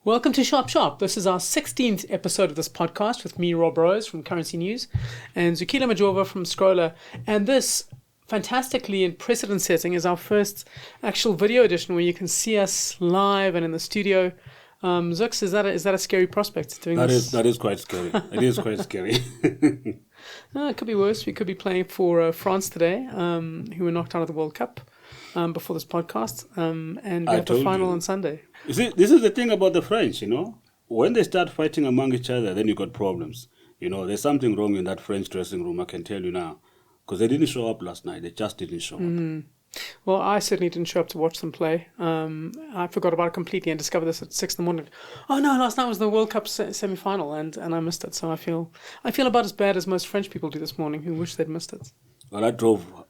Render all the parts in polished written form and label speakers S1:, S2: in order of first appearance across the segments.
S1: Welcome to Sharp Sharp. This is our 16th episode of this podcast with me, Rob Rose from Currency News, and Zukile Majova from Scrolla. And this, fantastically and precedent-setting, is our first actual video edition where you can see us live and in the studio. Zuks, is that a scary prospect? Doing this?
S2: That is quite scary. It is quite scary.
S1: It could be worse. We could be playing for France today, who were knocked out of the World Cup before this podcast, and we have the final on Sunday.
S2: You see, this is the thing about the French, When they start fighting among each other, then you got problems. There's something wrong in that French dressing room, I can tell you now. Because they didn't show up last night. They just didn't show up.
S1: Well, I certainly didn't show up to watch them play. I forgot about it completely and discovered this at 6 in the morning. Oh no, last night was the World Cup semi-final and I missed it. So I feel about as bad as most French people do this morning who wish they'd missed it.
S2: Well, I drove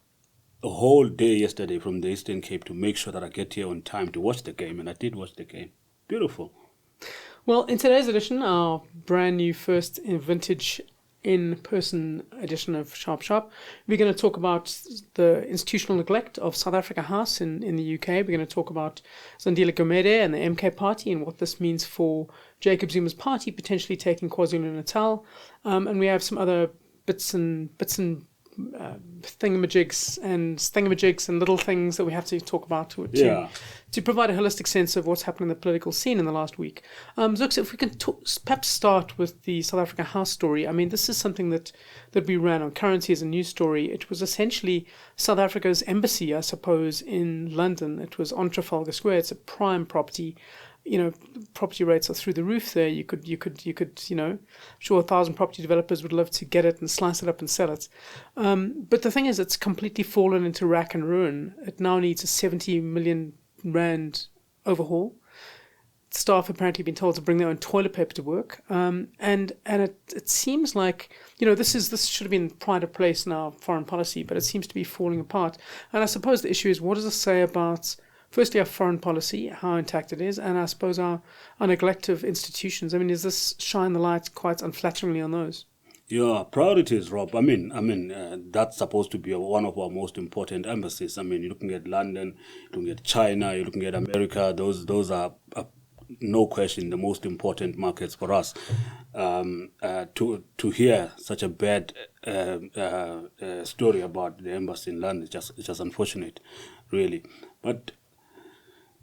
S2: a whole day yesterday from the Eastern Cape to make sure that I get here on time to watch the game, and I did watch the game. Beautiful.
S1: Well, in today's edition, our brand new first vintage in-person edition of Sharp Sharp, we're going to talk about the institutional neglect of South Africa House in the UK. We're going to talk about Zandile Gumede and the MK party and what this means for Jacob Zuma's party potentially taking KwaZulu-Natal. And we have some other bits and thingamajigs and little things that we have to talk about to provide a holistic sense of what's happened in the political scene in the last week. Zuks, if we can perhaps start with the South Africa House story. I mean, this is something that we ran on Currency as a news story. It was essentially South Africa's embassy, I suppose, in London. It was on Trafalgar Square. It's a prime property. Property rates are through the roof there. You could, sure, 1,000 property developers would love to get it and slice it up and sell it. But the thing is, it's completely fallen into rack and ruin. It now needs a 70 million rand overhaul. Staff apparently been told to bring their own toilet paper to work. And it seems like, this should have been pride of place in our foreign policy, but it seems to be falling apart. And I suppose the issue is, what does it say about, firstly, our foreign policy, how intact it is, and I suppose our neglect of institutions? I mean, does this shine the light quite unflatteringly on those?
S2: Yeah, priorities, Rob. I mean, that's supposed to be one of our most important embassies. I mean, you're looking at London, you're looking at China, you're looking at America. Those are no question the most important markets for us. To hear such a bad story about the embassy in London is just unfortunate, really. But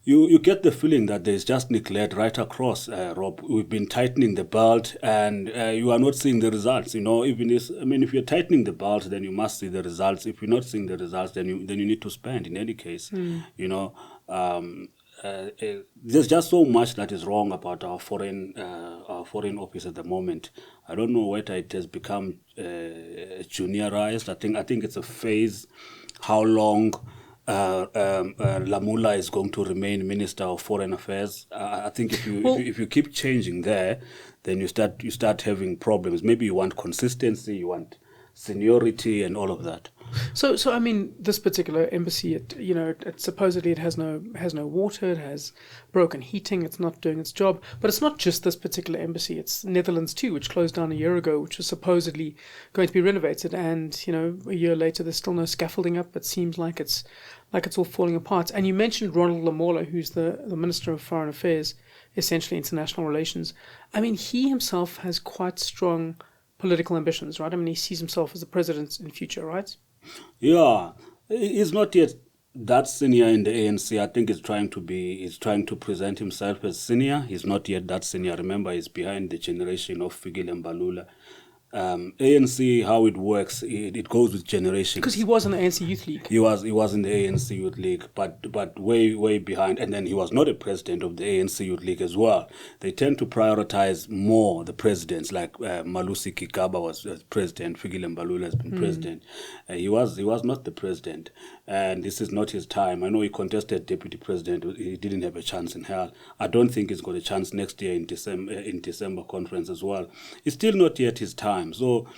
S2: You get the feeling that there's just neglect right across, Rob. We've been tightening the belt, and you are not seeing the results. If you're tightening the belt, then you must see the results. If you're not seeing the results, then you need to spend. In any case, there's just so much that is wrong about our foreign office at the moment. I don't know whether it has become juniorized. I think it's a phase. How long Lamula is going to remain Minister of Foreign Affairs? I think if you keep changing there, then you start having problems. Maybe you want consistency, you want seniority, and all of that.
S1: So I mean, this particular embassy, it supposedly it has no water, it has broken heating, it's not doing its job. But it's not just this particular embassy; it's Netherlands too, which closed down a year ago, which was supposedly going to be renovated, and a year later there's still no scaffolding up. It seems like it's all falling apart. And you mentioned Ronald Lamola, who's the Minister of Foreign Affairs, essentially international relations. I mean, he himself has quite strong political ambitions, right? I mean, he sees himself as the president in the future, right?
S2: Yeah, he's not yet that senior in the ANC. I think he's trying to present himself as senior. He's not yet that senior. Remember, he's behind the generation of Fikile Mbalula. ANC, how it works, it goes with generations.
S1: Because he was in the ANC Youth League.
S2: He was in the ANC Youth League, but way behind. And then he was not a president of the ANC Youth League as well. They tend to prioritize more the presidents, like Malusi Kigaba was president, Fikile Mbalula has been president. He was not the president, and this is not his time. I know he contested deputy president. He didn't have a chance in hell. I don't think he's got a chance next year in December conference as well. It's still not yet his time. So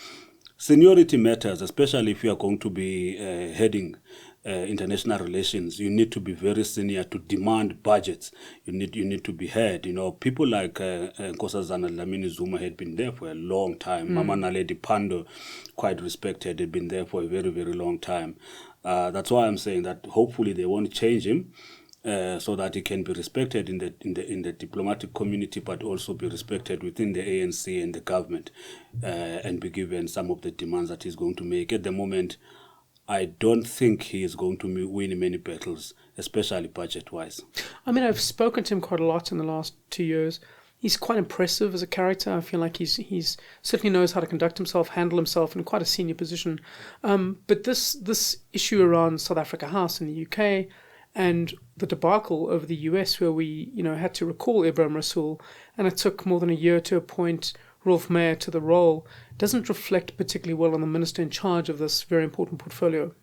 S2: seniority matters, especially if you are going to be heading international relations. You need to be very senior to demand budgets. You need to be head. People like Nkosazana Dlamini Zuma had been there for a long time. Mama Naledi Pandor, quite respected, had been there for a very, very long time. That's why I'm saying that hopefully they won't change him. so that he can be respected in the diplomatic community, but also be respected within the ANC and the government, and be given some of the demands that he's going to make. At the moment, I don't think he is going to win many battles, especially budget-wise.
S1: I mean, I've spoken to him quite a lot in the last 2 years. He's quite impressive as a character. I feel like he's certainly knows how to conduct himself, handle himself in quite a senior position. But this issue around South Africa House in the UK and the debacle over the US, where we had to recall Ibrahim Rasool, and it took more than a year to appoint Rolf Meyer to the role, doesn't reflect particularly well on the minister in charge of this very important portfolio.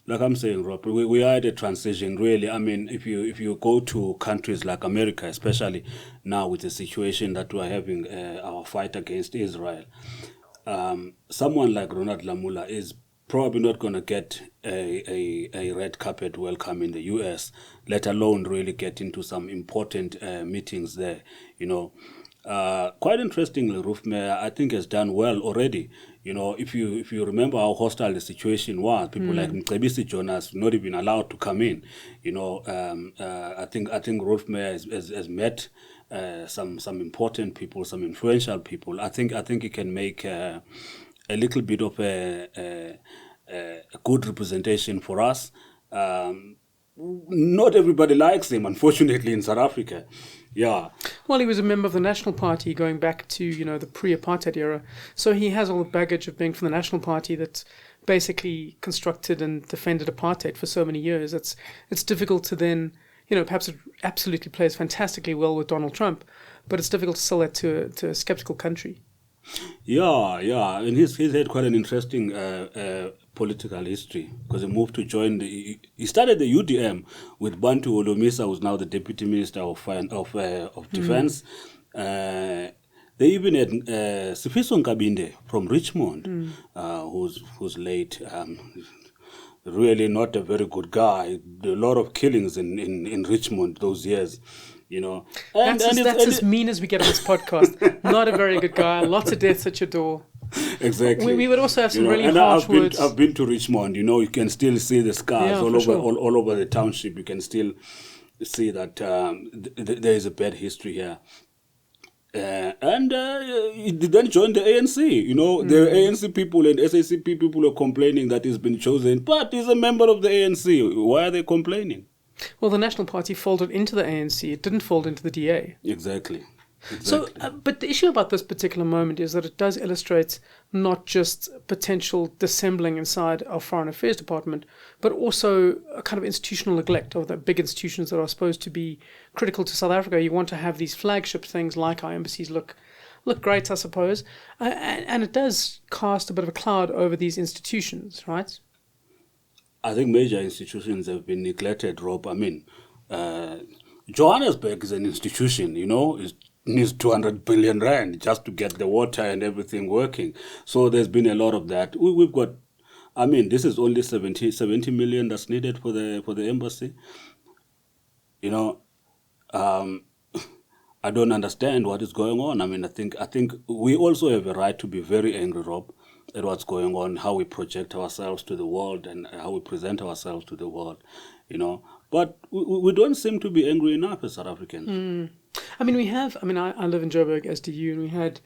S2: Like I'm saying, Rob, we are at a transition, really. I mean, if you go to countries like America, especially now with the situation that we're having, our fight against Israel, someone like Ronald Lamola is probably not going to get a red carpet welcome in the US, let alone really get into some important meetings there, Quite interestingly, Rolf Meyer, I think, has done well already. If you remember how hostile the situation was, people like Mcebisi Jonas not even allowed to come in. I think Rolf Meyer has met some important people, some influential people. I think he can make a little bit of a good representation for us. Not everybody likes him, unfortunately, in South Africa. Yeah.
S1: Well, he was a member of the National Party going back to, the pre-apartheid era. So he has all the baggage of being from the National Party that basically constructed and defended apartheid for so many years. It's difficult to then, perhaps it absolutely plays fantastically well with Donald Trump, but it's difficult to sell that to a skeptical country.
S2: Yeah, and he's had quite an interesting political history, because he moved to join he started the UDM with Bantu Olomisa, who's now the Deputy Minister of Defense. They even had Sifiso Nkabinde from Richmond, who's late. Really not a very good guy. A lot of killings in Richmond those years.
S1: That's as mean as we get on this podcast. Not a very good guy. Lots of deaths at your door.
S2: Exactly.
S1: We would also have some really harsh words.
S2: I've been to Richmond. You can still see the scars all over the township. You can still see that there is a bad history here. And he then joined the ANC. The ANC people and SACP people are complaining that he's been chosen, but he's a member of the ANC. Why are they complaining?
S1: Well, the National Party folded into the ANC. It didn't fold into the DA.
S2: Exactly.
S1: So, but the issue about this particular moment is that it does illustrate not just potential dissembling inside our Foreign Affairs Department, but also a kind of institutional neglect of the big institutions that are supposed to be critical to South Africa. You want to have these flagship things like our embassies look great, I suppose, and it does cast a bit of a cloud over these institutions, right?
S2: I think major institutions have been neglected, Rob. I mean, Johannesburg is an institution, it needs 200 billion rand just to get the water and everything working. So there's been a lot of that. We've got, this is only 70 million that's needed for the embassy. I don't understand what is going on. I think we also have a right to be very angry, Rob, at what's going on, how we project ourselves to the world and how we present ourselves to the world, But we don't seem to be angry enough as South Africans.
S1: I live in Joburg, as do you, and we had,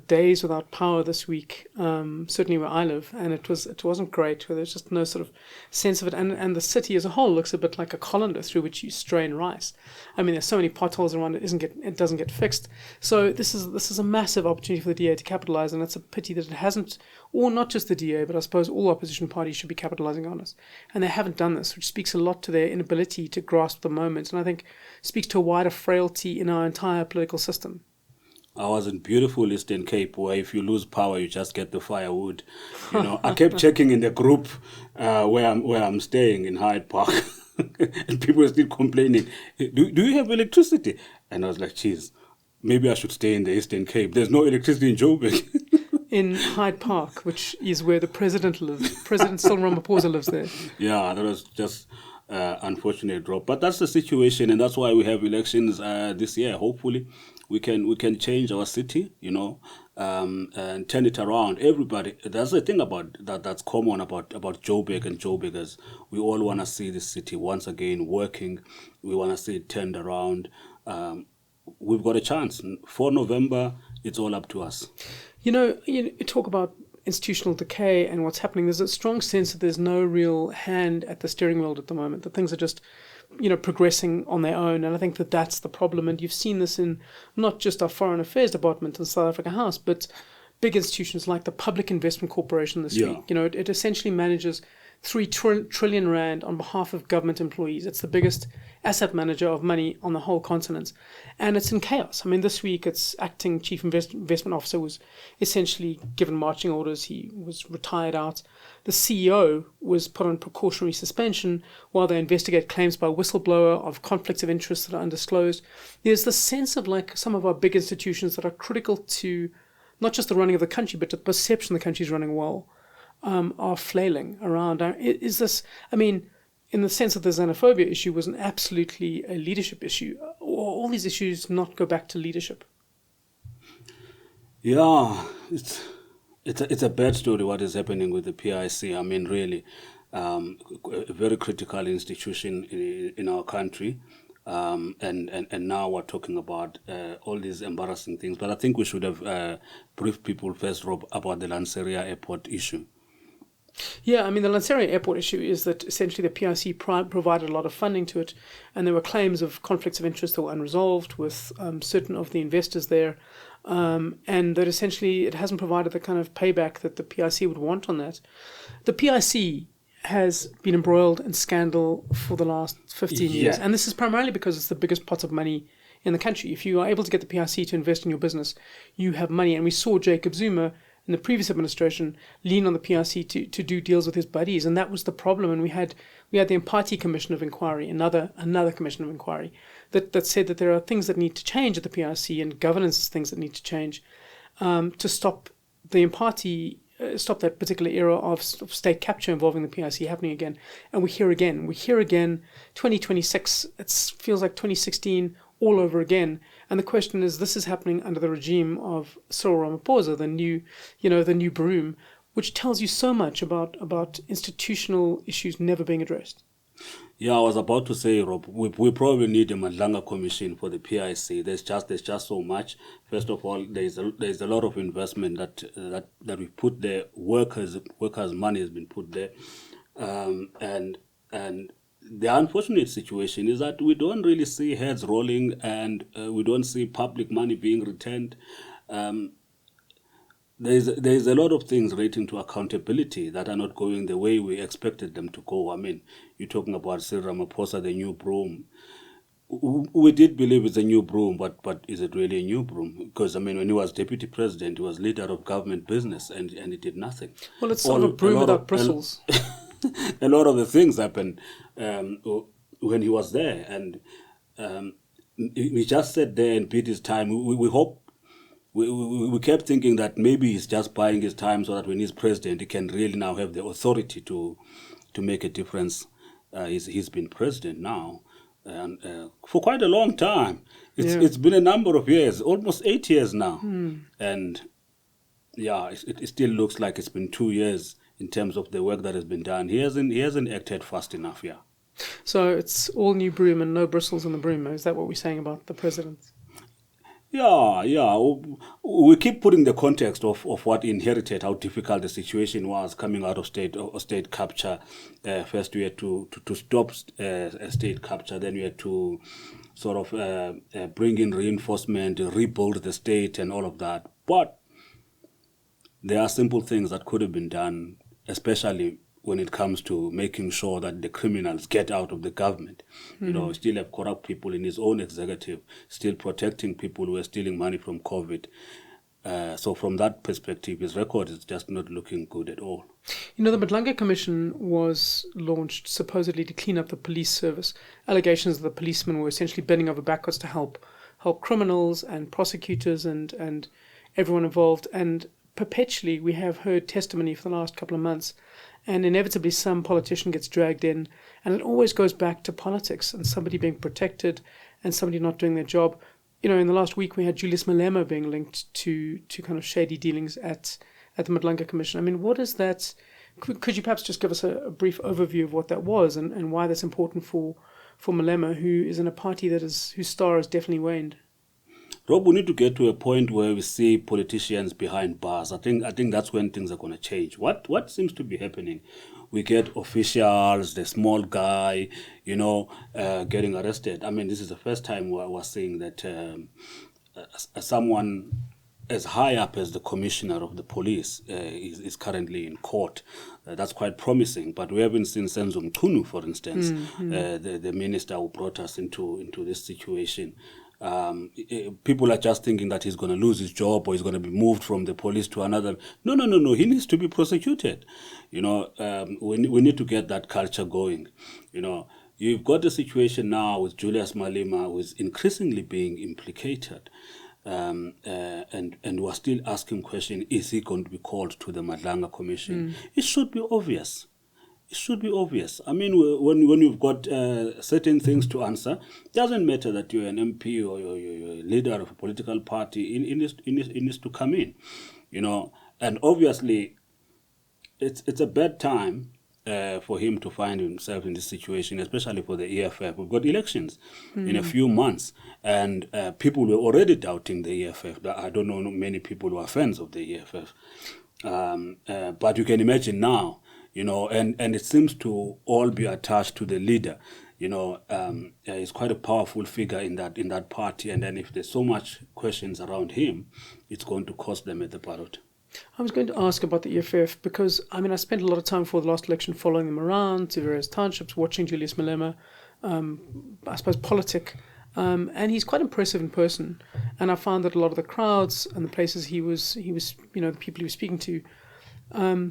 S1: days without power this week, certainly where I live, and it wasn't great, where there's just no sort of sense of it, and the city as a whole looks a bit like a colander through which you strain rice. There's so many potholes around, it doesn't get fixed. So this is a massive opportunity for the DA to capitalize, and it's a pity that it hasn't, or not just the DA, but I suppose all opposition parties should be capitalizing on this, and they haven't done this, which speaks a lot to their inability to grasp the moment, and I think speaks to a wider frailty in our entire political system.
S2: I was in beautiful Eastern Cape, where if you lose power, you just get the firewood. I kept checking in the group where I'm staying in Hyde Park, and people were still complaining, do you have electricity? And I was like, geez, maybe I should stay in the Eastern Cape. There's no electricity in Joburg.
S1: In Hyde Park, which is where the president lives. President Cyril Ramaphosa lives there.
S2: Yeah, that was just... unfortunate drop. But that's the situation, and that's why we have elections this year. Hopefully, we can change our city, and turn it around. Everybody, that's the thing about that's common about Joburg and Joburgers. We all want to see the city once again working. We want to see it turned around. We've got a chance. For November, it's all up to us.
S1: You talk about institutional decay and what's happening. There's a strong sense that there's no real hand at the steering wheel at the moment, that things are just progressing on their own. And I think that that's the problem. And you've seen this in not just our Foreign Affairs Department and South Africa House, but big institutions like the Public Investment Corporation this week. It essentially manages 3 trillion rand on behalf of government employees. It's the biggest asset manager of money on the whole continent. And it's in chaos. I mean, this week its acting chief investment officer was essentially given marching orders. He was retired out. The CEO was put on precautionary suspension while they investigate claims by a whistleblower of conflicts of interest that are undisclosed. There's this sense of like some of our big institutions that are critical to not just the running of the country, but the perception the country is running well, are flailing around. Is this, in the sense that the xenophobia issue was absolutely a leadership issue, or all these issues not go back to leadership?
S2: Yeah, it's a bad story what is happening with the PIC. I mean, really, a very critical institution in our country. And now we're talking about all these embarrassing things. But I think we should have briefed people first, Rob, about the Lanseria Airport issue.
S1: Yeah, the Lanseria Airport issue is that essentially the PIC provided a lot of funding to it, and there were claims of conflicts of interest that were unresolved with certain of the investors there, and that essentially it hasn't provided the kind of payback that the PIC would want on that. The PIC has been embroiled in scandal for the last 15 years, and this is primarily because it's the biggest pot of money in the country. If you are able to get the PIC to invest in your business, you have money, and we saw Jacob Zuma in the previous administration lean on the PIC to do deals with his buddies, and that was the problem. And we had the Empati Commission of Inquiry, another commission of inquiry, that said that there are things that need to change at the PIC and governance things that need to change to stop the Empati, stop that particular era of state capture involving the PIC happening again. And we're here again. 2026, it feels like 2016 all over again. And the question is, this is happening under the regime of Cyril Ramaphosa, the new broom, which tells you so much about institutional issues never being addressed.
S2: Yeah, I was about to say, Rob, we probably need a Madlanga Commission for the PIC. There's just so much. First of all, there's a lot of investment that we put there. Workers' money has been put there, and the unfortunate situation is that we don't really see heads rolling, and we don't see public money being returned. There's a lot of things relating to accountability that are not going the way we expected them to go. I mean, you're talking about Cyril Ramaphosa, the new broom. We did believe it's a new broom, but is it really a new broom? Because, when he was deputy president, he was leader of government business, and he did nothing.
S1: Well, it's sort of a broom without bristles.
S2: A lot of the things happened when he was there, and he just sat there and beat his time. We hope. We kept thinking that maybe he's just buying his time so that when he's president, he can really now have the authority to make a difference. He's been president now, and for quite a long time. It's been a number of years, almost 8 years now, and it still looks like it's been 2 years in terms of the work that has been done. He hasn't acted fast enough. Yeah.
S1: So it's all new broom and no bristles in the broom. Is that what we're saying about the president?
S2: Yeah. We keep putting the context of what he inherited, how difficult the situation was coming out of state capture. First, we had to stop state capture. Then we had to sort of bring in reinforcement, rebuild the state, and all of that. But there are simple things that could have been done, especially when it comes to making sure that the criminals get out of the government. Mm-hmm. Still have corrupt people in his own executive, still protecting people who are stealing money from COVID. So from that perspective, his record is just not looking good at all.
S1: The Madlanga Commission was launched supposedly to clean up the police service. Allegations that the policemen were essentially bending over backwards to help criminals and prosecutors and everyone involved. And perpetually we have heard testimony for the last couple of months, and inevitably some politician gets dragged in, and it always goes back to politics and somebody being protected and somebody not doing their job. In the last week we had Julius Malema being linked to kind of shady dealings at the Madlanga Commission. I mean, what is that? Could you perhaps just give us a brief overview of what that was and why that's important for Malema, who is in a party whose star has definitely waned?
S2: Rob, we need to get to a point where we see politicians behind bars. I think that's when things are going to change. What seems to be happening? We get officials, the small guy, getting arrested. I mean, this is the first time we're seeing that someone as high up as the commissioner of the police is currently in court. That's quite promising. But we haven't seen Senzo Mchunu, for instance, the minister who brought us into this situation. People are just thinking that he's going to lose his job or he's going to be moved from the police to another. No. He needs to be prosecuted. We need to get that culture going. You've got a situation now with Julius Malema, who is increasingly being implicated. And we're still asking question, is he going to be called to the Madlanga Commission? It should be obvious. It should be obvious. I mean, when you've got certain things to answer, it doesn't matter that you're an MP or you're a leader of a political party. It needs to come in, And obviously, it's a bad time for him to find himself in this situation, especially for the EFF. We've got elections in a few months, and people were already doubting the EFF. I don't know many people who are fans of the EFF, but you can imagine now. And it seems to all be attached to the leader. He's quite a powerful figure in that party. And then if there's so much questions around him, it's going to cost them at the ballot.
S1: I was going to ask about the EFF because, I spent a lot of time for the last election following them around to various townships, watching Julius Malema, I suppose, politic. And he's quite impressive in person. And I found that a lot of the crowds and the places he was, the people he was speaking to,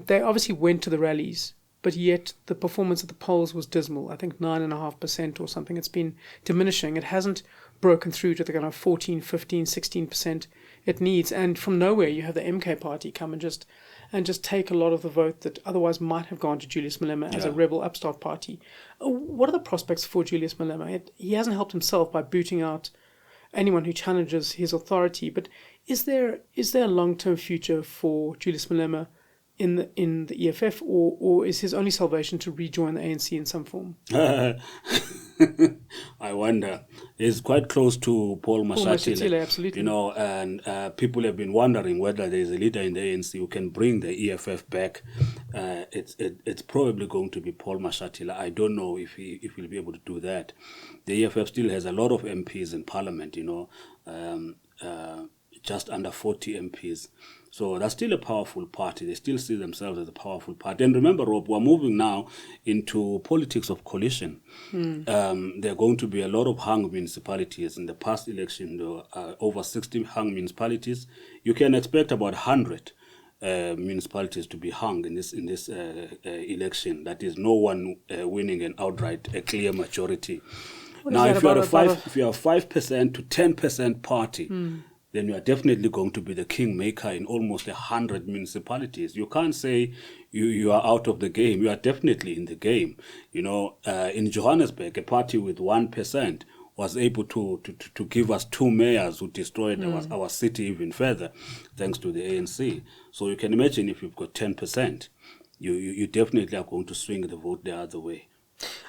S1: they obviously went to the rallies, but yet the performance at the polls was dismal. I think 9.5% or something. It's been diminishing. It hasn't broken through to the kind of 14, 15, 16% it needs. And from nowhere, you have the MK party come and just take a lot of the vote that otherwise might have gone to Julius Malema as a rebel upstart party. What are the prospects for Julius Malema? He hasn't helped himself by booting out anyone who challenges his authority. But is there a long-term future for Julius Malema in the EFF, or is his only salvation to rejoin the ANC in some form?
S2: I wonder. He's quite close to Paul Mashatile,
S1: absolutely.
S2: And people have been wondering whether there is a leader in the ANC who can bring the EFF back. It's probably going to be Paul Mashatile. I don't know if he'll be able to do that. The EFF still has a lot of MPs in Parliament. Just under 40 MPs. So that's still a powerful party. They still see themselves as a powerful party. And remember, Rob, we're moving now into politics of coalition. There are going to be a lot of hung municipalities. In the past election, there were over 60 hung municipalities. You can expect about 100 municipalities to be hung in this election. That is, no one winning an outright, a clear majority. Now, if you're a 5% to 10% party, then you are definitely going to be the kingmaker in almost 100 municipalities. You can't say you are out of the game. You are definitely in the game. In Johannesburg, a party with 1% was able to give us 2 mayors who destroyed our city even further, thanks to the ANC. So you can imagine if you've got 10%, you definitely are going to swing the vote the other way.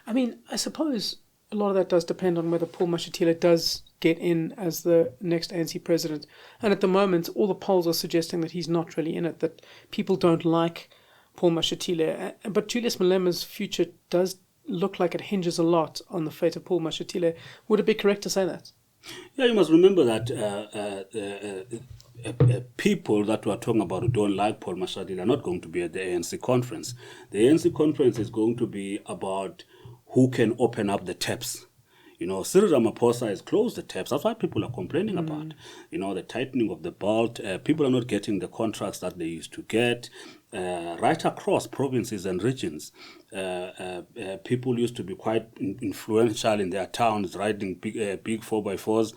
S1: I suppose a lot of that does depend on whether Paul Mashatile does get in as the next ANC president. And at the moment, all the polls are suggesting that he's not really in it, that people don't like Paul Mashatile. But Julius Malema's future does look like it hinges a lot on the fate of Paul Mashatile. Would it be correct to say that?
S2: Yeah, you must remember that people that we're talking about who don't like Paul Mashatile are not going to be at the ANC conference. The ANC conference is going to be about who can open up the taps. Cyril Ramaphosa has closed the taps. That's why people are complaining about. The tightening of the belt. People are not getting the contracts that they used to get. Right across provinces and regions, people used to be quite influential in their towns, riding big 4x4s.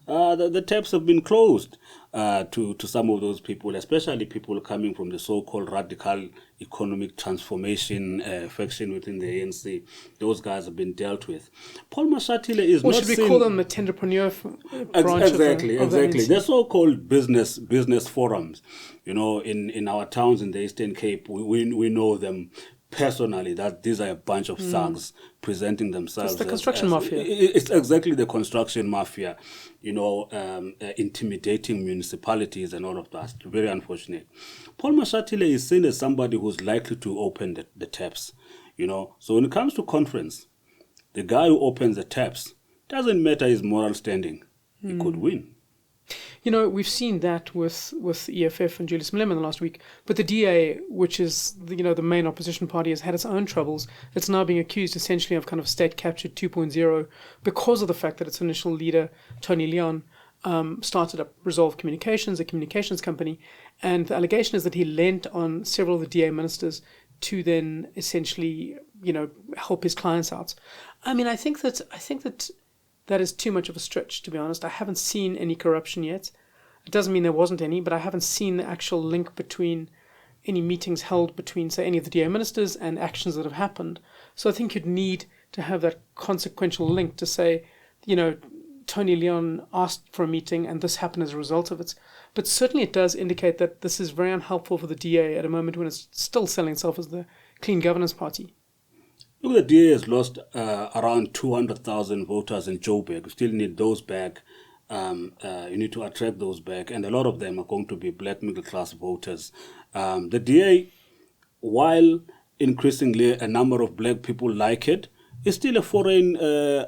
S2: the taps have been closed to some of those people, especially people coming from the so-called radical economic transformation faction within the ANC. Those guys have been dealt with. Paul Mashatile is
S1: or
S2: not
S1: should we
S2: seen...
S1: call them the entrepreneur branch
S2: exactly.
S1: of the ANC?
S2: They're so-called business forums. In our towns in the Eastern Cape, we know them personally, that these are a bunch of thugs presenting themselves.
S1: It's the construction mafia.
S2: It's exactly the construction mafia, intimidating municipalities and all of that. Very unfortunate. Paul Mashatile is seen as somebody who's likely to open the taps. So when it comes to conference, the guy who opens the taps, doesn't matter his moral standing, he could win.
S1: We've seen that with EFF and Julius Malema in the last week. But the DA, which is the main opposition party, has had its own troubles. It's now being accused essentially of kind of state capture 2.0 because of the fact that its initial leader, Tony Leon, started up Resolve Communications, a communications company, and the allegation is that he lent on several of the DA ministers to then essentially help his clients out. I mean, I think that is too much of a stretch, to be honest. I haven't seen any corruption yet. It doesn't mean there wasn't any, but I haven't seen the actual link between any meetings held between, say, any of the DA ministers and actions that have happened. So I think you'd need to have that consequential link to say, Tony Leon asked for a meeting and this happened as a result of it. But certainly it does indicate that this is very unhelpful for the DA at a moment when it's still selling itself as the clean governance party.
S2: Look, the DA has lost around 200,000 voters in Joburg. You still need those back. You need to attract those back. And a lot of them are going to be black middle-class voters. The DA, while increasingly a number of black people like it, is still a foreign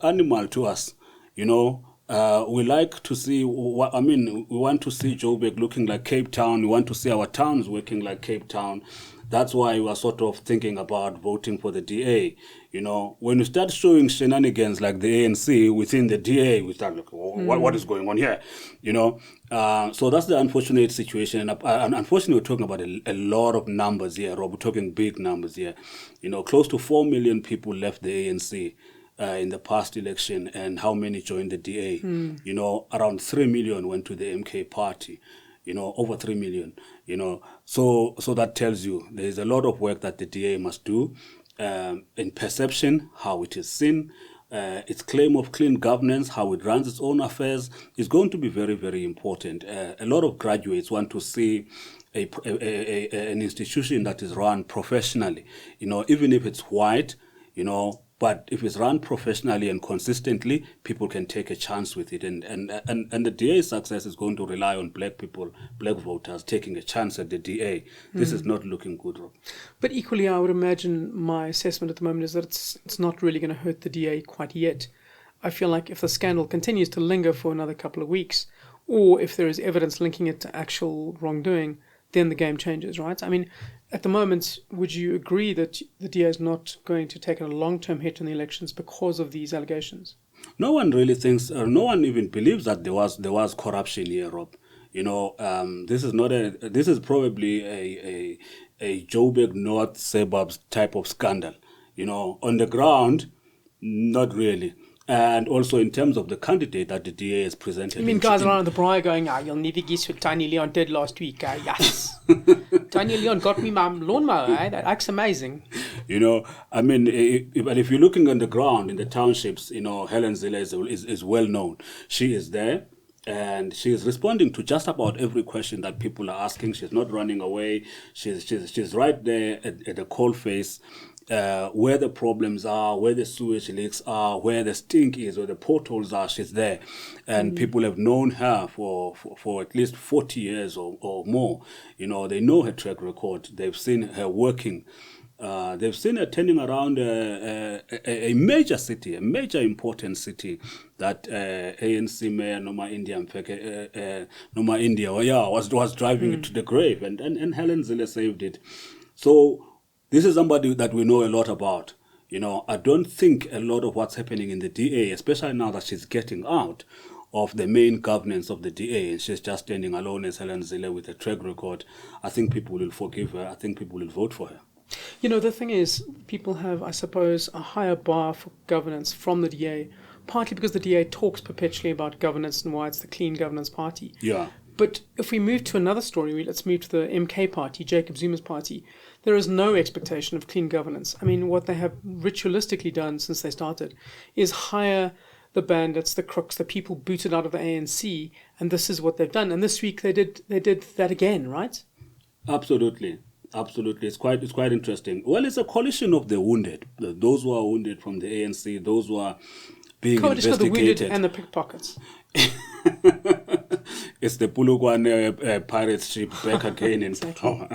S2: animal to us. We like to see, we want to see Joburg looking like Cape Town. We want to see our towns working like Cape Town. That's why we are sort of thinking about voting for the DA. When you start showing shenanigans like the ANC within the DA, we start looking, what is going on here? So that's the unfortunate situation. And unfortunately, we're talking about a lot of numbers here, Rob. We're talking big numbers here. Close to 4 million people left the ANC in the past election, and how many joined the DA? Around 3 million went to the MK party. Over 3 million, So that tells you there's a lot of work that the DA must do in perception, how it is seen, its claim of clean governance, how it runs its own affairs is going to be very, very important. A lot of graduates want to see an institution that is run professionally, even if it's white, but if it's run professionally and consistently, people can take a chance with it. And the DA's success is going to rely on black people, black voters, taking a chance at the DA. This is not looking good, Rob.
S1: But equally, I would imagine my assessment at the moment is that it's not really going to hurt the DA quite yet. I feel like if the scandal continues to linger for another couple of weeks, or if there is evidence linking it to actual wrongdoing, then the game changes, right? I mean, at the moment, would you agree that the DA is not going to take a long-term hit in the elections because of these allegations?
S2: No one really thinks, no one even believes that there was corruption here, Rob. This is probably a Joburg North suburbs type of scandal. On the ground, not really. And also in terms of the candidate that the DA has presented.
S1: You mean guys around the briar going, you'll never guess what Tony Leon did last week. Yes. Tony Leon got me my lawnmower. That acts amazing.
S2: But if you're looking on the ground in the townships, Helen Zille is well known. She is there. And she is responding to just about every question that people are asking. She's not running away. She's right there at the coalface. Where the problems are, where the sewage leaks are, where the stink is, where the potholes are, she's there. And people have known her for at least 40 years or more. They know her track record. They've seen her working. They've seen her turning around a major city, a major important city that ANC Mayor Noma India was driving it to the grave. And Helen Zille saved it. So this is somebody that we know a lot about. I don't think a lot of what's happening in the DA, especially now that she's getting out of the main governance of the DA and she's just standing alone as Helen Zille with a track record, I think people will forgive her. I think people will vote for her.
S1: The thing is, people have, I suppose, a higher bar for governance from the DA partly because the DA talks perpetually about governance and why it's the clean governance party.
S2: Yeah.
S1: But if we move to another story, let's move to the MK party, Jacob Zuma's party. There is no expectation of clean governance. I mean, what they have ritualistically done since they started is hire the bandits, the crooks, the people booted out of the ANC, and this is what they've done. And this week they did that again, right?
S2: Absolutely. It's quite interesting. Well, it's a coalition of the wounded, those who are wounded from the ANC, those who are being
S1: coalition
S2: investigated.
S1: Of the wounded and the pickpockets.
S2: It's the Pulukwane pirate ship back again in power.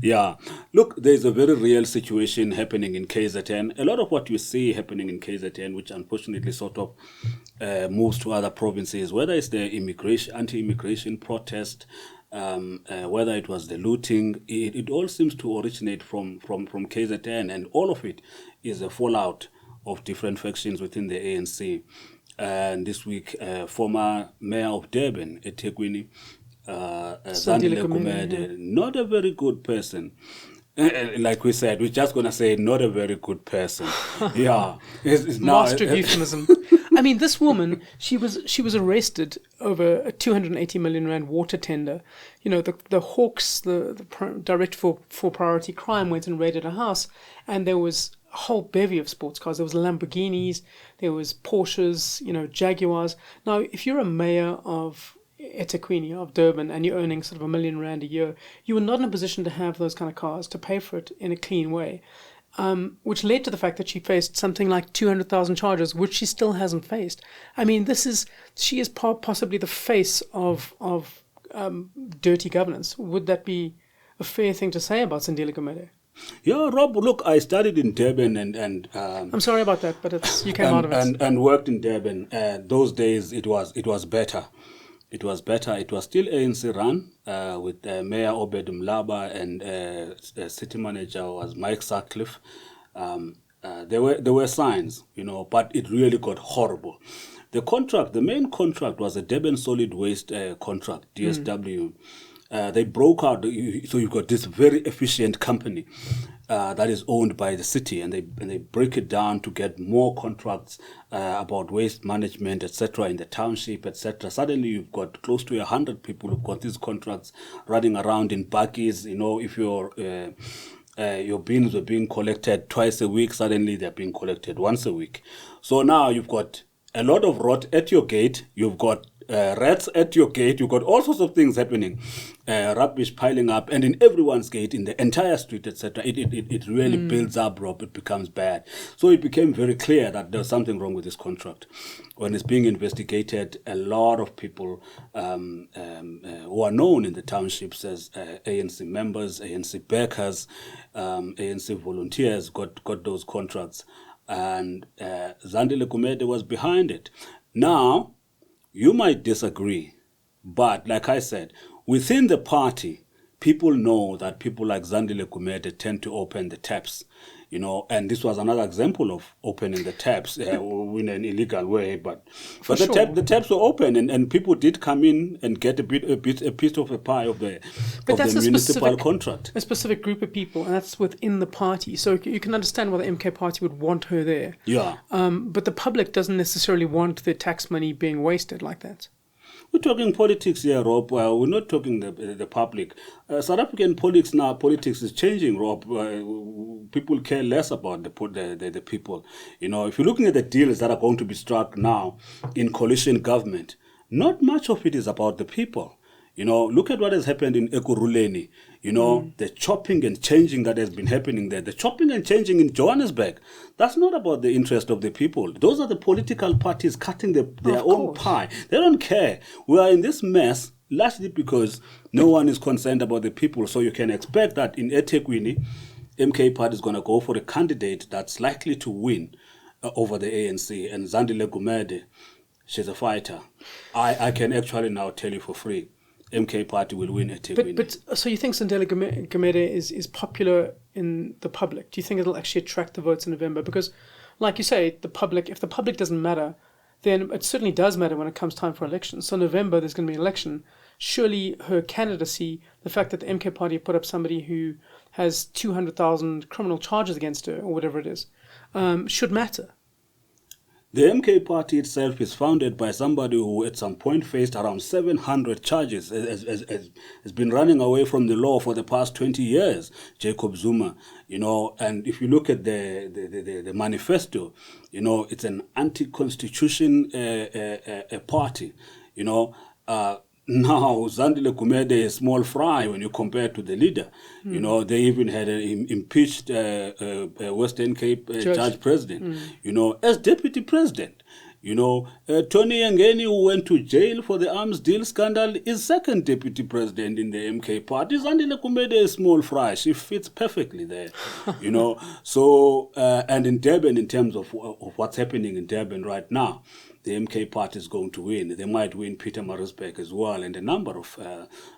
S2: Yeah. Look, there's a very real situation happening in KZN. A lot of what you see happening in KZN, which unfortunately sort of moves to other provinces, whether it's the anti-immigration protest, whether it was the looting, it all seems to originate from KZN, and all of it is a fallout of different factions within the ANC. And this week, former mayor of Durban, eThekwini, Zandile Gumede, not a very good person. Like we said, we're just going to say not a very good person. Yeah. It's
S1: Master of euphemism. I mean, this woman, she was arrested over a 280 million rand water tender. You know, the Hawks, the Director for Priority Crime went and raided a house, and there was a whole bevy of sports cars. There was Lamborghinis, there was Porsches, Jaguars. Now, if you're a mayor of eThekwini, of Durban, and you're earning sort of R1 million a year, you are not in a position to have those kind of cars, to pay for it in a clean way. Which led to the fact that she faced something like 200,000 charges, which she still hasn't faced. I mean, she is possibly the face of dirty governance. Would that be a fair thing to say about Zandile Gumede?
S2: Yeah, Rob, look, I studied in Durban and
S1: I'm sorry about that, but you came out of it.
S2: And worked in Durban. Those days, it was better. It was better. It was still ANC run with Mayor Obed Mlaba, and city manager was Mike Sutcliffe. There were signs, but it really got horrible. The main contract was a Durban Solid Waste contract, DSW. They broke out, so you've got this very efficient company that is owned by the city, and they break it down to get more contracts about waste management, etc., in the township, etc. Suddenly, you've got close to 100 people who've got these contracts running around in bakkies. If your bins were being collected twice a week, suddenly they're being collected once a week. So now you've got a lot of rot at your gate. You've got rats at your gate. You've got all sorts of things happening, rubbish piling up, and in everyone's gate, in the entire street, etc. It really builds up, Rob. It becomes bad. So it became very clear that there's something wrong with this contract. When it's being investigated, a lot of people who are known in the townships as ANC members, ANC backers, ANC volunteers got those contracts, and Zandile Gumede was behind it. Now, you might disagree, but like I said, within the party, people know that people like Zandile Gumede tend to open the taps, and this was another example of opening the taps in an illegal way. But the taps were open, and people did come in and get a piece of a pie of the municipal contract.
S1: A specific group of people, and that's within the party. So you can understand why the MK party would want her there.
S2: Yeah.
S1: But the public doesn't necessarily want their tax money being wasted like that.
S2: We're talking politics here, Rob. We're not talking the public. South African politics is changing, Rob. People care less about the people. If you're looking at the deals that are going to be struck now in coalition government, not much of it is about the people. Look at what has happened in Ekurhuleni. The chopping and changing that has been happening there. The chopping and changing in Johannesburg. That's not about the interest of the people. Those are the political parties cutting their own pie. They don't care. We are in this mess largely because no one is concerned about the people. So you can expect that in eThekwini, MK party is going to go for a candidate that's likely to win over the ANC. And Zandile Gumede, she's a fighter. I can actually now tell you for free, MK party will win eThekwini.
S1: But so you think Zandile Gumede is popular in the public? Do you think it'll actually attract the votes in November? Because, like you say, if the public doesn't matter, then it certainly does matter when it comes time for elections. So November, there's going to be an election. Surely her candidacy, the fact that the MK party put up somebody who has 200,000 criminal charges against her, or whatever it is, should matter.
S2: The MK party itself is founded by somebody who at some point faced around 700 charges, has been running away from the law for the past 20 years, Jacob Zuma, and if you look at the manifesto, it's an anti-constitution party, Now, Zandile Gumede is small fry when you compare to the leader. They even had an impeached Western Cape judge president, as deputy president. Tony Yangeni, who went to jail for the arms deal scandal, is second deputy president in the MK party. Zandile Gumede is small fry. She fits perfectly there, So, and in Durban, in terms of what's happening in Durban right now, the MK party is going to win. They might win Pietermaritzburg as well, and a number of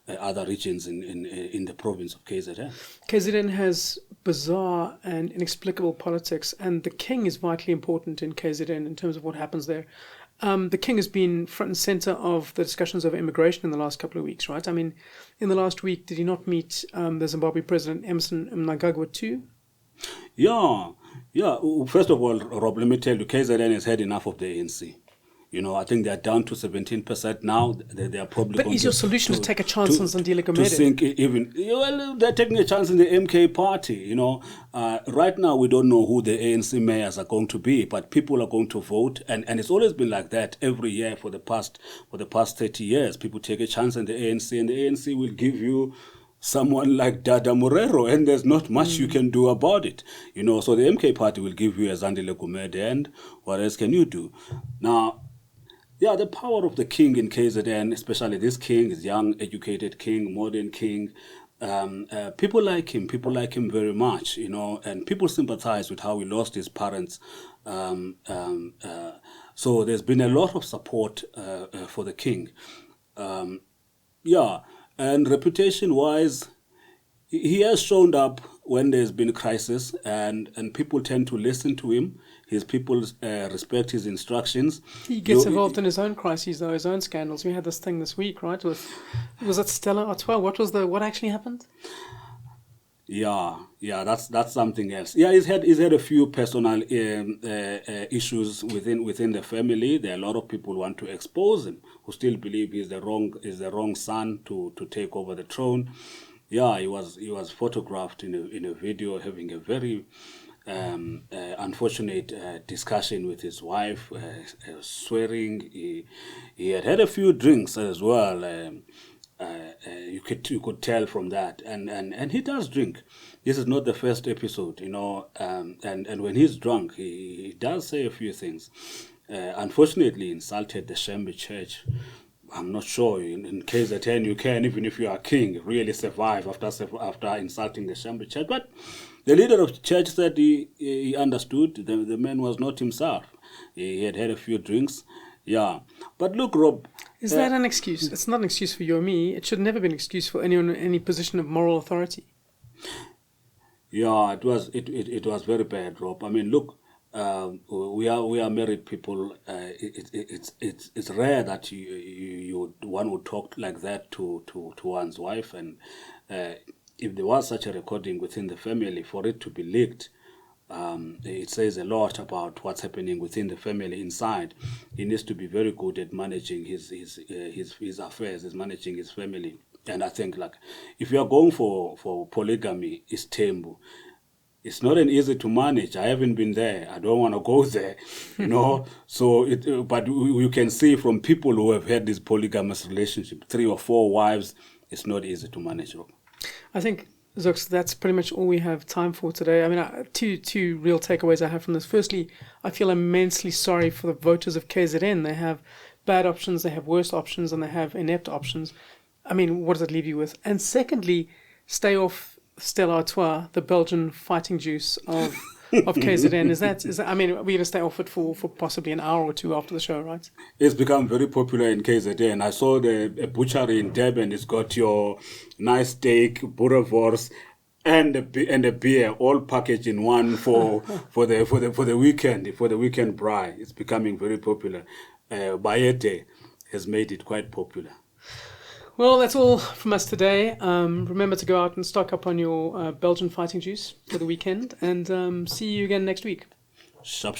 S2: other regions in the province of KZN.
S1: KZN has bizarre and inexplicable politics, and the king is vitally important in KZN in terms of what happens there. The king has been front and center of the discussions over immigration in the last couple of weeks, right? I mean, in the last week, did he not meet the Zimbabwe president, Emmerson Mnangagwa, too?
S2: Yeah. First of all, Rob, let me tell you, KZN has had enough of the ANC. I think they're down to 17% now. They are probably.
S1: But is your solution to take a chance on Zandile Gumede?
S2: To think even they're taking a chance in the MK party. Right now we don't know who the ANC mayors are going to be, but people are going to vote, and it's always been like that every year for the past 30 years. People take a chance on the ANC, and the ANC will give you someone like Dada Morero, and there's not much you can do about it. So the MK party will give you a Zandile Gumede, and what else can you do? Now. Yeah, the power of the king in KZN, especially this king, is young, educated king, modern king. People like him very much, and people sympathize with how he lost his parents. So there's been a lot of support for the king. And reputation-wise, he has shown up when there's been a crisis, and people tend to listen to him. His people respect his instructions.
S1: He gets involved in his own crises, though, his own scandals. We had this thing this week, right? Was it Stella Artois? What actually happened?
S2: Yeah, that's something else. Yeah, he's had a few personal issues within the family. There are a lot of people who want to expose him, who still believe he's the wrong son to take over the throne. Yeah, he was photographed in a video having a very unfortunate discussion with his wife, swearing. He had a few drinks as well. You could tell from that, and he does drink. This is not the first episode, and when he's drunk, he does say a few things. Unfortunately, insulted the Shembe Church. I'm not sure in KZN you can, even if you are king, really survive after insulting the Shembe Church. But the leader of the church said he understood the man was not himself. He had a few drinks. Yeah. But look, Rob.
S1: Is that an excuse? It's not an excuse for you or me. It should never be an excuse for anyone in any position of moral authority.
S2: Yeah, it was very bad, Rob. I mean, look, we are married people. It's rare that one would talk like that to one's wife, and if there was such a recording within the family, for it to be leaked, it says a lot about what's happening within the family inside. He needs to be very good at managing his affairs, is managing his family. And I think, like, if you are going for polygamy, it's tembu. It's not an easy to manage. I haven't been there. I don't want to go there, So, but you can see from people who have had this polygamous relationship, 3 or 4 wives, it's not easy to manage.
S1: I think, Zuks, that's pretty much all we have time for today. I mean, two real takeaways I have from this. Firstly, I feel immensely sorry for the voters of KZN. They have bad options, they have worse options, and they have inept options. I mean, what does it leave you with? And secondly, stay off Stella Artois, the Belgian fighting juice of KZN. Is that? I mean, we're going to stay off it for possibly an hour or two after the show, right?
S2: It's become very popular in KZN. I saw a butchery in Durban. It's got your nice steak, boerewors, and a beer, all packaged in one for the weekend braai. It's becoming very popular. Bayete has made it quite popular.
S1: Well, that's all from us today. Remember to go out and stock up on your Belgian fighting juice for the weekend, and see you again next week.
S2: Shop.